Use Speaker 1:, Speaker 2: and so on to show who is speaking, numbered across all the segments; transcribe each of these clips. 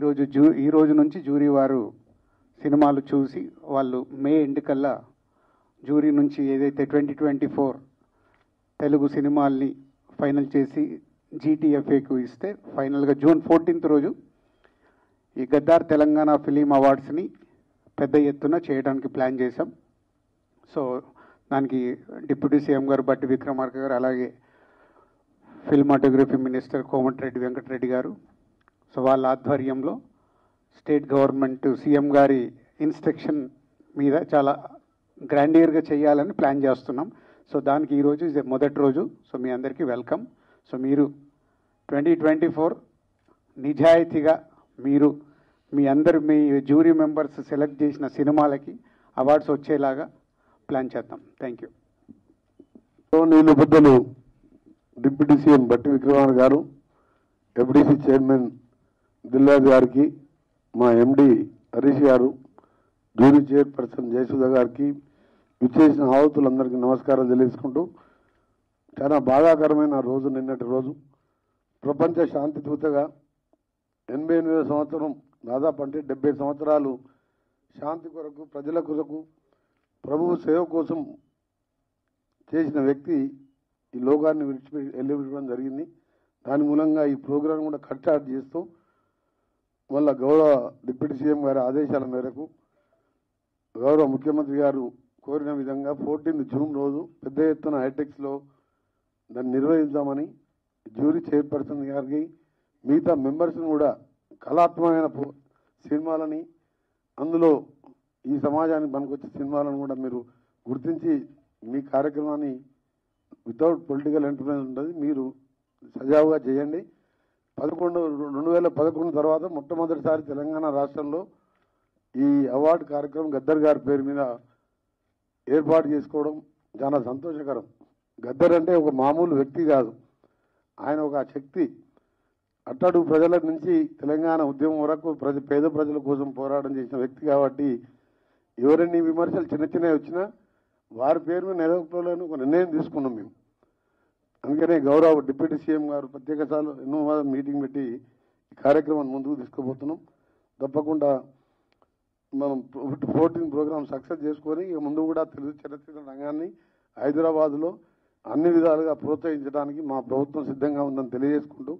Speaker 1: ఈ రోజు నుంచి జ్యూరీ వారు సినిమాలు చూసి వాళ్ళు మే ఎండ్ కల్లా జ్యూరీ నుంచి ఏదైతే 2024 తెలుగు సినిమాల్ని ఫైనల్ చేసి GTFAకు ఇస్తే ఫైనల్గా జూన్ 14th రోజు ఈ గద్దార్ తెలంగాణ ఫిలిం అవార్డ్స్ని పెద్ద ఎత్తున చేయడానికి ప్లాన్ చేశాం. సో దానికి డిప్యూటీ సీఎం గారు బట్టి విక్రమార్క గారు, అలాగే ఫిల్మాటోగ్రఫీ మినిస్టర్ కోమటిరెడ్డి వెంకటరెడ్డి గారు, సో వాళ్ళ ఆధ్వర్యంలో స్టేట్ గవర్నమెంట్ సీఎం గారి ఇన్స్ట్రక్షన్ మీద చాలా గ్రాండియర్గా చేయాలని ప్లాన్ చేస్తున్నాం. సో దానికి ఈరోజు మొదటి రోజు. సో మీ అందరికీ వెల్కమ్. సో మీరు 2024 నిజాయితీగా మీరు మీ జ్యూరీ మెంబర్స్ సెలెక్ట్ చేసిన సినిమాలకి అవార్డ్స్ వచ్చేలాగా ప్లాన్ చేద్దాం. Thank you.
Speaker 2: నీళ్ళు పెద్దలు డిప్యూటీ సీఎం బట్టి విక్రమార్క గారు, FDC చైర్మన్ దిల్రాజు గారికి, మా MD హరీష్ గారు, జ్యూరీ చైర్పర్సన్ జయసుధ గారికి, విచ్చేసిన ఆహుతులందరికీ నమస్కారాలు తెలియజేసుకుంటూ, చాలా బాధాకరమైన రోజు నిన్నటి రోజు. ప్రపంచ శాంతి దూతగా 88వ సంవత్సరం, దాదాపు అంటే 70 సంవత్సరాలు శాంతి కొరకు, ప్రజల కొరకు, ప్రభువు సేవ కోసం చేసిన వ్యక్తి ఈ లోకాన్ని వెళ్ళిపెట్టడం జరిగింది. దాని మూలంగా ఈ ప్రోగ్రాం కూడా కట్ చేస్తూ మళ్ళా గౌరవ డిప్యూటీ సీఎం గారి ఆదేశాల మేరకు గౌరవ ముఖ్యమంత్రి గారు కోరిన విధంగా 14 జూన్ రోజు పెద్ద ఎత్తున హైటెక్స్లో దాన్ని నిర్వహించామని జ్యూరీ చైర్పర్సన్ గారికి, మిగతా మెంబర్స్ని కూడా కళాత్మకమైన సినిమాలని, అందులో ఈ సమాజానికి పనికొచ్చే సినిమాలను కూడా మీరు గుర్తించి మీ కార్యక్రమాన్ని వితౌట్ పొలిటికల్ ఎంటర్ప్రైజ్ ఉంటుంది, మీరు సజావుగా చేయండి. 2011 తర్వాత మొట్టమొదటిసారి తెలంగాణ రాష్ట్రంలో ఈ అవార్డు కార్యక్రమం గద్దర్ గారి పేరు మీద ఏర్పాటు చేసుకోవడం చాలా సంతోషకరం. గద్దర్ అంటే ఒక మామూలు వ్యక్తి కాదు, ఆయన ఒక శక్తి. అట్టడుగు ప్రజల నుంచి తెలంగాణ ఉద్యమం వరకు పేద ప్రజల కోసం పోరాటం చేసిన వ్యక్తి కాబట్టి ఎవరైనా విమర్శలు చిన్న చిన్నవి వచ్చినా వారి పేరు మీద నిలబెట్టుకోవాలని ఒక నిర్ణయం తీసుకున్నాం మేము. అందుకనే గౌరవ డిప్యూటీ సీఎం గారు ప్రత్యేకసార్లు ఎన్నో మీటింగ్ పెట్టి ఈ కార్యక్రమాన్ని ముందుకు తీసుకుపోతున్నాం. తప్పకుండా మనం 14 ప్రోగ్రామ్ సక్సెస్ చేసుకొని ఇక ముందు కూడా తెలుగు చలనచిత్ర రంగాన్ని హైదరాబాద్లో అన్ని విధాలుగా ప్రోత్సహించడానికి మా ప్రభుత్వం సిద్ధంగా ఉందని తెలియజేసుకుంటూ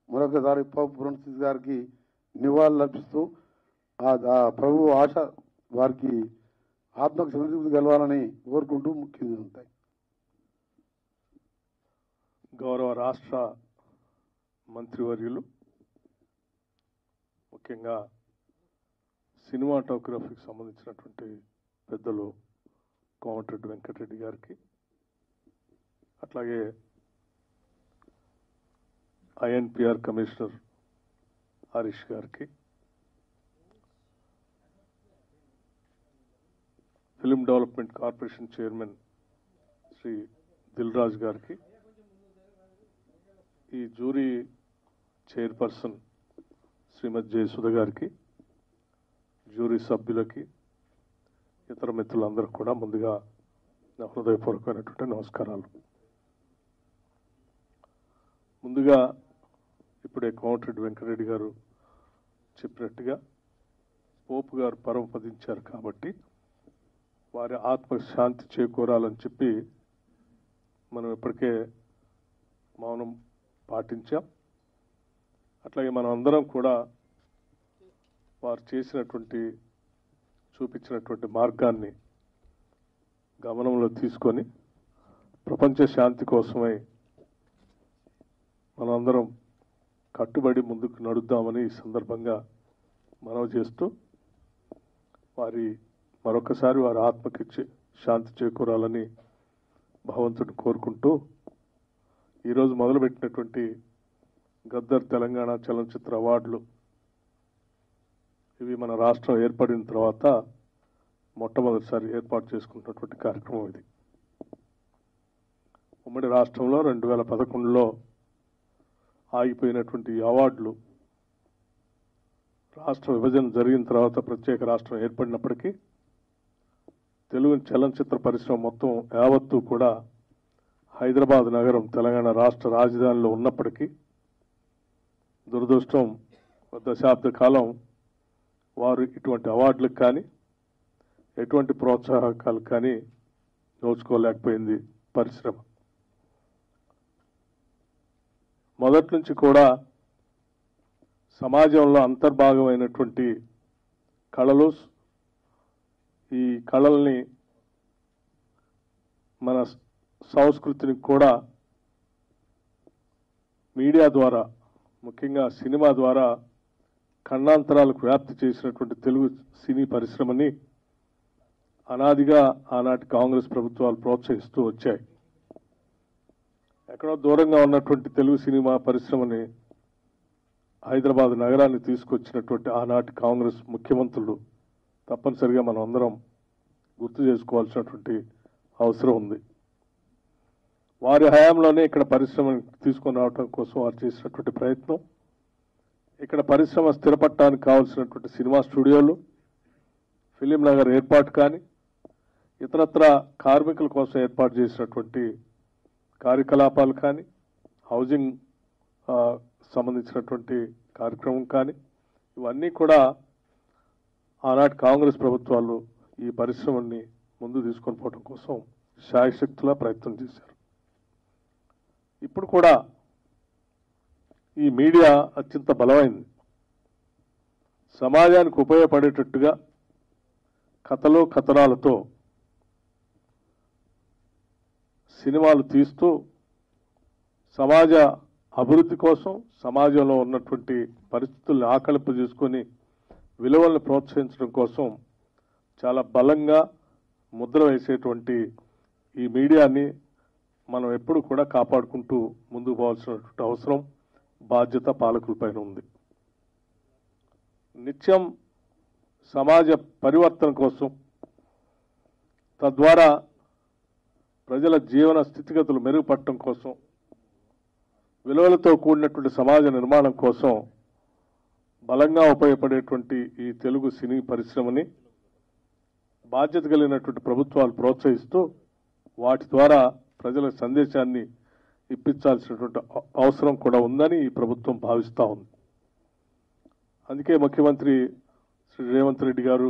Speaker 2: మరొకసారి పోప్ ఫ్రాన్సిస్ గారికి నివాళులు అర్పిస్తూ ఆ ప్రభు ఆశ వారికి ఆత్మకు సంతృప్తి కలవాలని కోరుకుంటూ ముఖ్యంగా ఉంటాయి.
Speaker 3: గౌరవ రాష్ట్ర మంత్రివర్యులు, ముఖ్యంగా సినిమాటోగ్రఫీకి సంబంధించినటువంటి పెద్దలు కోమటిరెడ్డి వెంకటరెడ్డి గారికి, అట్లాగే INPR కమిషనర్ హరీష్ గారికి, film development corporation chairman Shri Dilraj గారికి, ఈ జ్యూరీ చైర్పర్సన్ శ్రీమతి జయసుధ గారికి, జ్యూరీ సభ్యులకి, ఇతర మిత్రులందరికీ కూడా ముందుగా నా హృదయపూర్వకమైనటువంటి నమస్కారాలు. ముందుగా ఇప్పుడే కోమటిరెడ్డి వెంకటరెడ్డి గారు చెప్పినట్టుగా పోపు గారు పరమపదించారు కాబట్టి వారి ఆత్మశాంతి చేకూరాలని చెప్పి మనం ఇప్పటికే మౌనం పాటించాం. అట్లాగే మనం అందరం కూడా వారు చూపించినటువంటి మార్గాన్ని గమనంలో తీసుకొని ప్రపంచ శాంతి కోసమై మనందరం కట్టుబడి ముందుకు నడుద్దామని ఈ సందర్భంగా మనవి చేస్తూ మరొకసారి వారి ఆత్మకి శాంతి చేకూరాలని భగవంతుడిని కోరుకుంటూ ఈరోజు మొదలుపెట్టినటువంటి గద్దర్ తెలంగాణ చలనచిత్ర అవార్డులు ఇవి మన రాష్ట్రం ఏర్పడిన తర్వాత మొట్టమొదటిసారి ఏర్పాటు చేసుకున్నటువంటి కార్యక్రమం ఇది. ఉమ్మడి రాష్ట్రంలో 2011లో ఆగిపోయినటువంటి అవార్డులు రాష్ట్ర విభజన జరిగిన తర్వాత ప్రత్యేక రాష్ట్రం ఏర్పడినప్పటికీ తెలుగు చలనచిత్ర పరిశ్రమ మొత్తం యావత్తు కూడా హైదరాబాద్ నగరం తెలంగాణ రాష్ట్ర రాజధానిలో ఉన్నప్పటికీ దురదృష్టం దశాబ్ద కాలం వారు ఇటువంటి అవార్డులకు కానీ ఎటువంటి ప్రోత్సాహకాలకు కానీ నోచుకోలేకపోయింది పరిశ్రమ. మొదటి నుంచి కూడా సమాజంలో అంతర్భాగమైనటువంటి కళలు, ఈ కళల్ని మన సంస్కృతిని కూడా మీడియా ద్వారా, ముఖ్యంగా సినిమా ద్వారా ఖండాంతరాలకు వ్యాప్తి చేసినటువంటి తెలుగు సినీ పరిశ్రమని అనాదిగా ఆనాటి కాంగ్రెస్ ప్రభుత్వాలు ప్రోత్సహిస్తూ వచ్చాయి. ఎక్కడో దూరంగా ఉన్నటువంటి తెలుగు సినిమా పరిశ్రమని హైదరాబాద్ నగరాన్ని తీసుకొచ్చినటువంటి ఆనాటి కాంగ్రెస్ ముఖ్యమంత్రులు తప్పనిసరిగా మనం అందరం గుర్తు చేసుకోవాల్సినటువంటి అవసరం ఉంది. వారి హయాంలోనే ఇక్కడ పరిశ్రమను తీసుకొని రావడం కోసం వారు చేసినటువంటి ప్రయత్నం, ఇక్కడ పరిశ్రమ స్థిరపడటానికి కావాల్సినటువంటి సినిమా స్టూడియోలు, ఫిలిం నగర్ ఏర్పాటు కానీ, ఇతరత్ర కార్మికుల కోసం ఏర్పాటు చేసినటువంటి కార్యకలాపాలు కానీ, హౌసింగ్ సంబంధించినటువంటి కార్యక్రమం కానీ, ఇవన్నీ కూడా ఆనాటి కాంగ్రెస్ ప్రభుత్వాలు ఈ పరిశ్రమని ముందు తీసుకొని పోవడం కోసం శాయశక్తులా ప్రయత్నం చేశారు. ఇప్పుడు కూడా ఈ మీడియా అత్యంత బలమైంది. సమాజానికి ఉపయోగపడేటట్టుగా కథలు కథనాలతో సినిమాలు తీస్తూ సమాజ అభివృద్ధి కోసం, సమాజంలో ఉన్నటువంటి పరిస్థితుల్ని ఆకలింపు చేసుకొని విలువలను ప్రోత్సహించడం కోసం చాలా బలంగా ముద్ర వేసేటువంటి ఈ మీడియాని మనం ఎప్పుడు కూడా కాపాడుకుంటూ ముందుకు పోవాల్సినటువంటి అవసరం, బాధ్యత పాలకులపైన ఉంది. నిత్యం సమాజ పరివర్తన కోసం, తద్వారా ప్రజల జీవన స్థితిగతులు మెరుగుపడటం కోసం, విలువలతో కూడినటువంటి సమాజ నిర్మాణం కోసం బలంగా ఉపయోగపడేటువంటి ఈ తెలుగు సినీ పరిశ్రమని బాధ్యత కలిగినటువంటి ప్రభుత్వాలు ప్రోత్సహిస్తూ వాటి ద్వారా ప్రజల సందేశాన్ని ఇప్పించాల్సినటువంటి అవసరం కూడా ఉందని ఈ ప్రభుత్వం భావిస్తూ ఉంది. అందుకే ముఖ్యమంత్రి శ్రీ రేవంత్ రెడ్డి గారు,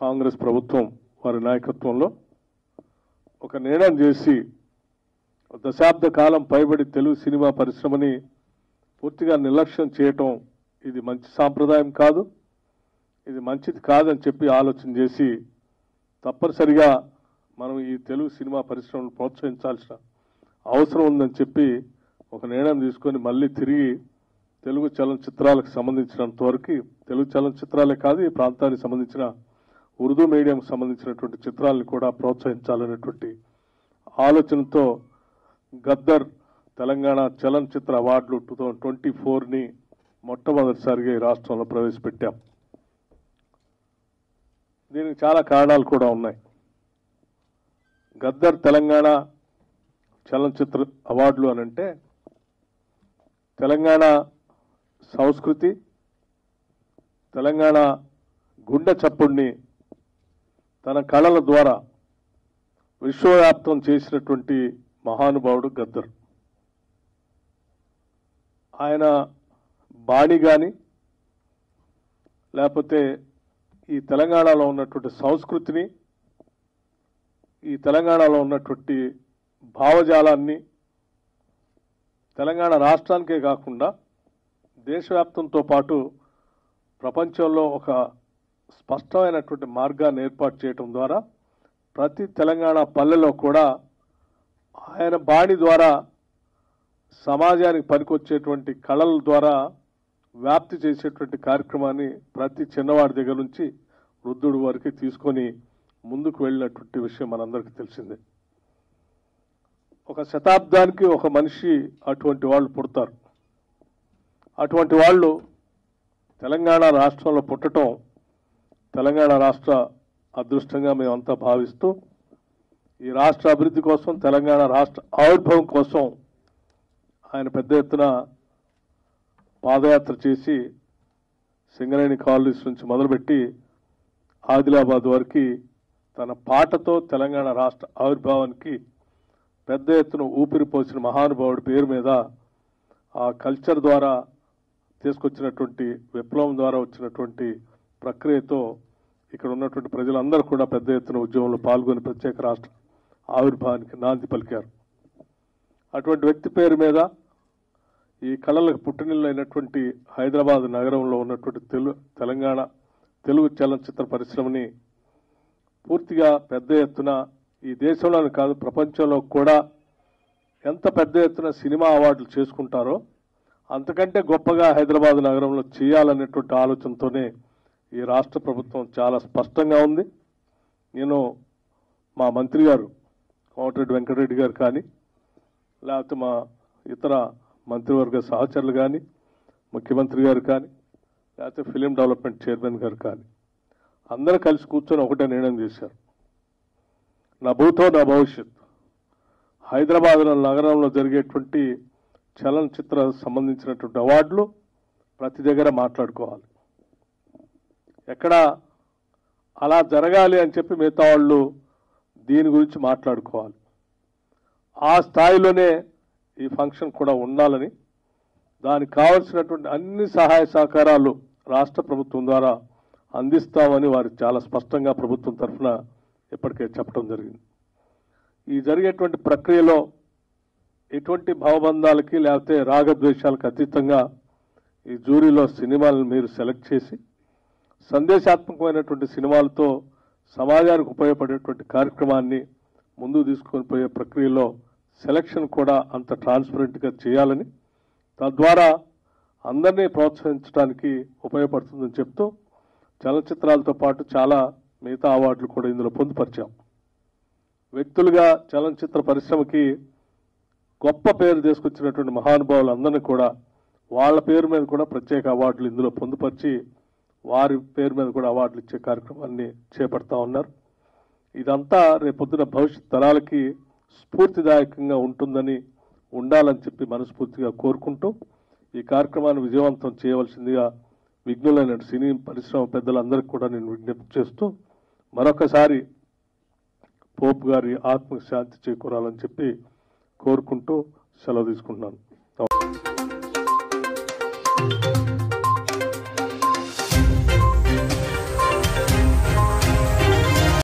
Speaker 3: కాంగ్రెస్ ప్రభుత్వం వారి నాయకత్వంలో ఒక నిర్ణయం చేసి దశాబ్ద కాలం పైబడి తెలుగు సినిమా పరిశ్రమని పూర్తిగా నిర్లక్ష్యం చేయటం ఇది మంచి సాంప్రదాయం కాదు, ఇది మంచిది కాదని చెప్పి ఆలోచన చేసి తప్పనిసరిగా మనం ఈ తెలుగు సినిమా పరిశ్రమను ప్రోత్సహించాల్సిన అవసరం ఉందని చెప్పి ఒక నిర్ణయం తీసుకొని మళ్ళీ తిరిగి తెలుగు చలనచిత్రాలకు సంబంధించినంత వరకు, తెలుగు చలనచిత్రాలే కాదు ఈ ప్రాంతానికి సంబంధించిన ఉర్దూ మీడియంకు సంబంధించినటువంటి చిత్రాలను కూడా ప్రోత్సహించాలనేటువంటి ఆలోచనతో గద్దర్ తెలంగాణ చలనచిత్ర అవార్డులు 2024ని మొట్టమొదటిసారిగా ఈ రాష్ట్రంలో ప్రవేశపెట్టాం. దీనికి చాలా కారణాలు కూడా ఉన్నాయి. గద్దర్ తెలంగాణ చలనచిత్ర అవార్డులు అనంటే తెలంగాణ సంస్కృతి, తెలంగాణ గుండె చప్పుడిని తన కళల ద్వారా విశ్వవ్యాప్తం చేసినటువంటి మహానుభావుడు గద్దర్. ఆయన బాణి కానీ, లేకపోతే ఈ తెలంగాణలో ఉన్నటువంటి సంస్కృతిని, ఈ తెలంగాణలో ఉన్నటువంటి భావజాలాన్ని తెలంగాణ రాష్ట్రానికే కాకుండా దేశవ్యాప్తంతో పాటు ప్రపంచంలో ఒక స్పష్టమైనటువంటి మార్గాన్ని ఏర్పాటు చేయడం ద్వారా ప్రతి తెలంగాణ పల్లెలో కూడా ఆయన బాణి ద్వారా సమాజానికి పనికొచ్చేటువంటి కళల ద్వారా వ్యాప్తి చేసేటువంటి కార్యక్రమాన్ని ప్రతి చిన్నవాడి దగ్గర నుంచి వృద్ధుడి వరకు తీసుకొని ముందుకు వెళ్ళినటువంటి విషయం మనందరికీ తెలిసిందే. ఒక శతాబ్దానికి ఒక మనిషి అటువంటి వాళ్ళు పుడతారు. అటువంటి వాళ్ళు తెలంగాణ రాష్ట్రంలో పుట్టడం తెలంగాణ రాష్ట్ర అదృష్టంగా మేమంతా భావిస్తూ ఈ రాష్ట్ర అభివృద్ధి కోసం, తెలంగాణ రాష్ట్ర ఆవిర్భావం కోసం ఆయన పెద్ద ఎత్తున పాదయాత్ర చేసి సింగరేణి కాలనీస్ నుంచి మొదలుపెట్టి ఆదిలాబాద్ వరకు తన పాటతో తెలంగాణ రాష్ట్ర ఆవిర్భావానికి పెద్ద ఎత్తున ఊపిరి పోసిన మహానుభావుడి పేరు మీద ఆ కల్చర్ ద్వారా తీసుకొచ్చినటువంటి విప్లవం ద్వారా వచ్చినటువంటి ప్రక్రియతో ఇక్కడ ఉన్నటువంటి ప్రజలందరూ కూడా పెద్ద ఎత్తున ఉద్యమంలో పాల్గొని ప్రత్యేక రాష్ట్ర ఆవిర్భావానికి నాంది పలికారు. అటువంటి వ్యక్తి పేరు మీద ఈ కళలకు పుట్టినిల్లు అయినటువంటి హైదరాబాద్ నగరంలో ఉన్నటువంటి తెలంగాణ తెలుగు చలనచిత్ర పరిశ్రమని పూర్తిగా పెద్ద ఎత్తున ఈ దేశంలోనే కాదు ప్రపంచంలో కూడా ఎంత పెద్ద ఎత్తున సినిమా అవార్డులు చేసుకుంటారో అంతకంటే గొప్పగా హైదరాబాద్ నగరంలో చేయాలనేటువంటి ఆలోచనతోనే ఈ రాష్ట్ర ప్రభుత్వం చాలా స్పష్టంగా ఉంది. నేను మా మంత్రి గారు కోమటిరెడ్డి వెంకటరెడ్డి గారు కానీ లేకపోతే మా ఇతర మంత్రివర్గ సహచరులు కానీ ముఖ్యమంత్రి గారు కానీ లేకపోతే ఫిలిం డెవలప్మెంట్ చైర్మన్ గారు కానీ అందరూ కలిసి కూర్చొని ఒకటే నిర్ణయం చేశారు. నా భూతో నా భవిష్యత్ హైదరాబాద్ నగరంలో జరిగేటువంటి చలనచిత్ర సంబంధించినటువంటి అవార్డులు ప్రతి దగ్గర మాట్లాడుకోవాలి. ఎక్కడ అలా జరగాలి అని చెప్పి మిగతా వాళ్ళు దీని గురించి మాట్లాడుకోవాలి. ఆ స్థాయిలోనే ఈ ఫంక్షన్ కూడా ఉండాలని దానికి కావలసినటువంటి అన్ని సహాయ సహకారాలు రాష్ట్ర ప్రభుత్వం ద్వారా అందిస్తామని వారు చాలా స్పష్టంగా ప్రభుత్వం తరఫున ఇప్పటికే చెప్పడం జరిగింది. ఈ జరిగేటువంటి ప్రక్రియలో ఎటువంటి భావబంధాలకి లేకపోతే రాగద్వేషాలకు అతీతంగా ఈ జ్యూరీలో సినిమాలను మీరు సెలెక్ట్ చేసి సందేశాత్మకమైనటువంటి సినిమాలతో సమాజానికి ఉపయోగపడేటువంటి కార్యక్రమాన్ని ముందుకు తీసుకొని పోయే ప్రక్రియలో సెలక్షన్ కూడా అంత ట్రాన్స్పరెంట్గా చేయాలని తద్వారా అందరినీ ప్రోత్సహించడానికి ఉపయోగపడుతుందని చెప్తూ చలనచిత్రాలతో పాటు చాలా మిగతా అవార్డులు కూడా ఇందులో పొందుపరిచాం. వ్యక్తులుగా చలనచిత్ర పరిశ్రమకి గొప్ప పేరు తీసుకొచ్చినటువంటి మహానుభావులందరినీ కూడా వాళ్ళ పేరు మీద కూడా ప్రత్యేక అవార్డులు ఇందులో పొందుపరిచి వారి పేరు మీద కూడా అవార్డులు ఇచ్చే కార్యక్రమాన్ని చేపడతా ఉన్నారు. ఇదంతా రేపొద్దున భవిష్యత్ తరాలకి స్ఫూర్తిదాయకంగా ఉండాలని చెప్పి మనస్ఫూర్తిగా కోరుకుంటూ ఈ కార్యక్రమాన్ని విజయవంతం చేయవలసిందిగా విఘ్నులైన సినీ పరిశ్రమ పెద్దలందరికీ కూడా నేను విజ్ఞప్తి చేస్తూ మరొకసారి పోప్ గారి ఆత్మకు శాంతి చేకూరాలని చెప్పి కోరుకుంటూ సెలవు తీసుకుంటున్నాను.